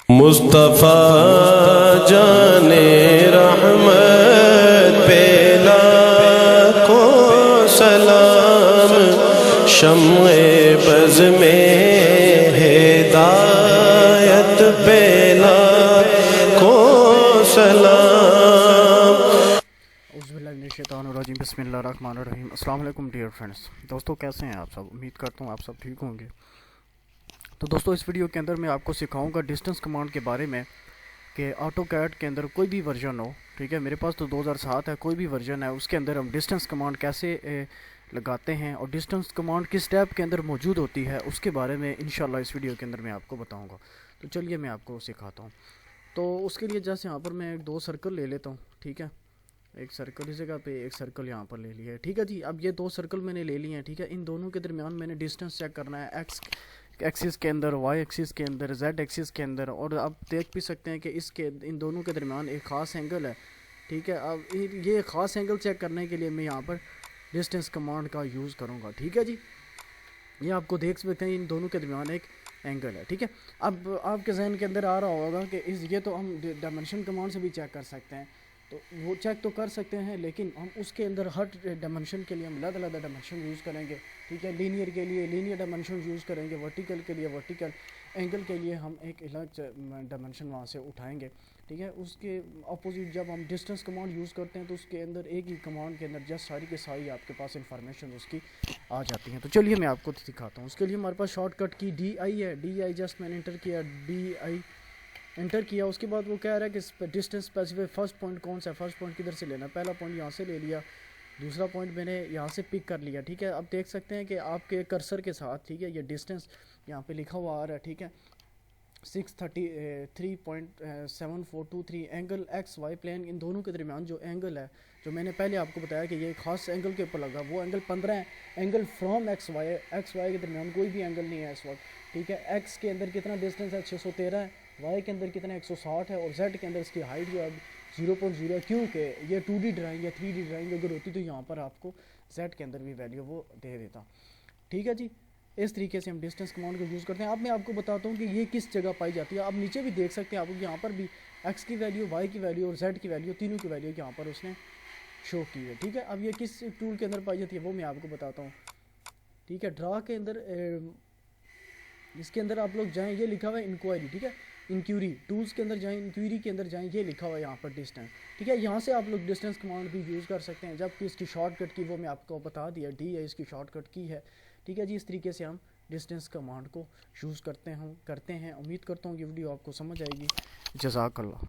مصطفیٰ جان رحمت پہ لاکھوں سلام، شمع بز میں ہدایت پہ لاکھوں سلام۔ اعوذ باللہ من الشیطان الرجیم، بسم اللہ الرحمن الرحیم۔ السلام علیکم ڈیئر فرینڈس، دوستو کیسے ہیں آپ سب؟ امید کرتا ہوں آپ سب ٹھیک ہوں گے۔ تو دوستو اس ویڈیو کے اندر میں آپ کو سکھاؤں گا ڈسٹنس کمانڈ کے بارے میں کہ آٹو کیڈ کے اندر کوئی بھی ورژن ہو، ٹھیک ہے، میرے پاس تو 2007 ہے، کوئی بھی ورژن ہے، اس کے اندر ہم ڈسٹنس کمانڈ کیسے لگاتے ہیں اور ڈسٹنس کمانڈ کس ٹیب کے اندر موجود ہوتی ہے، اس کے بارے میں انشاءاللہ اس ویڈیو کے اندر میں آپ کو بتاؤں گا۔ تو چلیے میں آپ کو سکھاتا ہوں۔ تو اس کے لیے جیسے یہاں پر میں 2 سرکل لے لیتا ہوں، ٹھیک ہے، ایک سرکل اس جگہ پہ، ایک سرکل یہاں پر لے لیا ہے، ٹھیک ہے جی۔ اب یہ 2 سرکل میں نے لے لیے ہیں، ٹھیک ہے، ان دونوں کے درمیان میں نے ڈسٹنس چیک کرنا ہے، ایکس ایکسس کے اندر، وائی ایکسس کے اندر، زیڈ ایکسس کے اندر، اور آپ دیکھ بھی سکتے ہیں کہ ان دونوں کے درمیان ایک خاص اینگل ہے، ٹھیک ہے۔ اب یہ خاص اینگل چیک کرنے کے لیے میں یہاں پر ڈسٹنس کمانڈ کا یوز کروں گا، ٹھیک ہے جی۔ یہ آپ کو دیکھ سکتے ہیں ان دونوں کے درمیان ایک اینگل ہے، ٹھیک ہے۔ اب آپ کے ذہن کے اندر آ رہا ہوگا کہ یہ تو ہم ڈائمنشن کمانڈ سے بھی چیک کر سکتے ہیں، تو وہ چیک تو کر سکتے ہیں، لیکن ہم اس کے اندر ہر ڈائمنشن کے لیے ہم علیحدہ ڈائمنشن یوز کریں گے، ٹھیک ہے۔ لینئر کے لیے لینئر ڈائمنشن یوز کریں گے، ورٹیکل کے لیے ورٹیکل، اینگل کے لیے ہم ایک الگ ڈائمنشن وہاں سے اٹھائیں گے، ٹھیک ہے۔ اس کے اپوزٹ جب ہم ڈسٹنس کمانڈ یوز کرتے ہیں تو اس کے اندر ایک ہی کمانڈ کے اندر جسٹ ساری کے ساری آپ کے پاس انفارمیشن اس کی آ جاتی ہیں۔ تو چلیے میں آپ کو دکھاتا ہوں۔ اس کے لیے ہمارے پاس شارٹ کٹ کی ڈی آئی ہے، ڈی آئی جسٹ میں نے انٹر کیا، ڈی آئی انٹر کیا۔ اس کے بعد وہ کہہ رہا ہے کہ ڈسٹنس اسپیسیفائی فرسٹ پوائنٹ کون سا ہے، فرسٹ پوائنٹ کدھر سے لینا ہے، پہلا پوائنٹ یہاں سے لے لیا، دوسرا پوائنٹ میں نے یہاں سے پک کر لیا، ٹھیک ہے۔ اب دیکھ سکتے ہیں کہ آپ کے کرسر کے ساتھ، ٹھیک ہے، یہ ڈسٹنس یہاں پہ لکھا ہوا آ رہا ہے، ٹھیک ہے، 633.7423 اینگل ایکس وائی پلین، ان دونوں کے درمیان جو اینگل ہے، جو میں نے پہلے آپ کو بتایا کہ یہ خاص اینگل کے اوپر لگا، وہ اینگل 15 ہے۔ اینگل فرام ایکس وائی کے درمیان کوئی بھی اینگل نہیں ہے اس وقت، ٹھیک ہے۔ ایکس کے اندر کتنا ڈسٹنس ہے، 613 ہے، وائی کے اندر کتنا 160 ہے، اور زیڈ کے اندر اس کی ہائٹ جو ہے 0.0 ہے، کیونکہ یہ 2D ڈرائنگ یا 3D ڈرائنگ اگر ہوتی تو یہاں پر آپ کو زیڈ کے اندر بھی ویلیو وہ دے دیتا، ٹھیک ہے جی۔ اس طریقے سے ہم ڈسٹنس کمانڈ کو یوز کرتے ہیں۔ اب میں آپ کو بتاتا ہوں کہ یہ کس جگہ پائی جاتی ہے۔ آپ نیچے بھی دیکھ سکتے ہیں، آپ یہاں پر بھی ایکس کی ویلیو، وائی کی ویلیو اور زیڈ کی ویلیو، تینوں کی ویلیو یہاں پر اس نے شو کی ہے، ٹھیک ہے۔ اب یہ کس ٹول کے اندر پائی جاتی ہے وہ میں آپ کو بتاتا ہوں، ٹھیک ہے۔ ڈرا کے اندر اس کے اندر آپ لوگ جائیں، یہ لکھا ہوا ہے انکوائری، ٹھیک ہے، انکوائری ٹولز کے اندر جائیں، انکوائری کے اندر جائیں، یہ لکھا ہوا ہے یہاں پر ڈسٹنس، ٹھیک ہے۔ یہاں سے آپ لوگ ڈسٹنس کمانڈ بھی یوز کر سکتے ہیں، جبکہ اس کی شارٹ کٹ کی وہ میں آپ کو بتا دیا، ڈی ہے اس کی شارٹ کٹ کی ہے، ٹھیک ہے جی۔ اس طریقے سے ہم ڈسٹنس کمانڈ کو یوز کرتے ہیں۔ امید کرتا ہوں کہ ویڈیو آپ کو سمجھ آئے گی۔ جزاک اللہ۔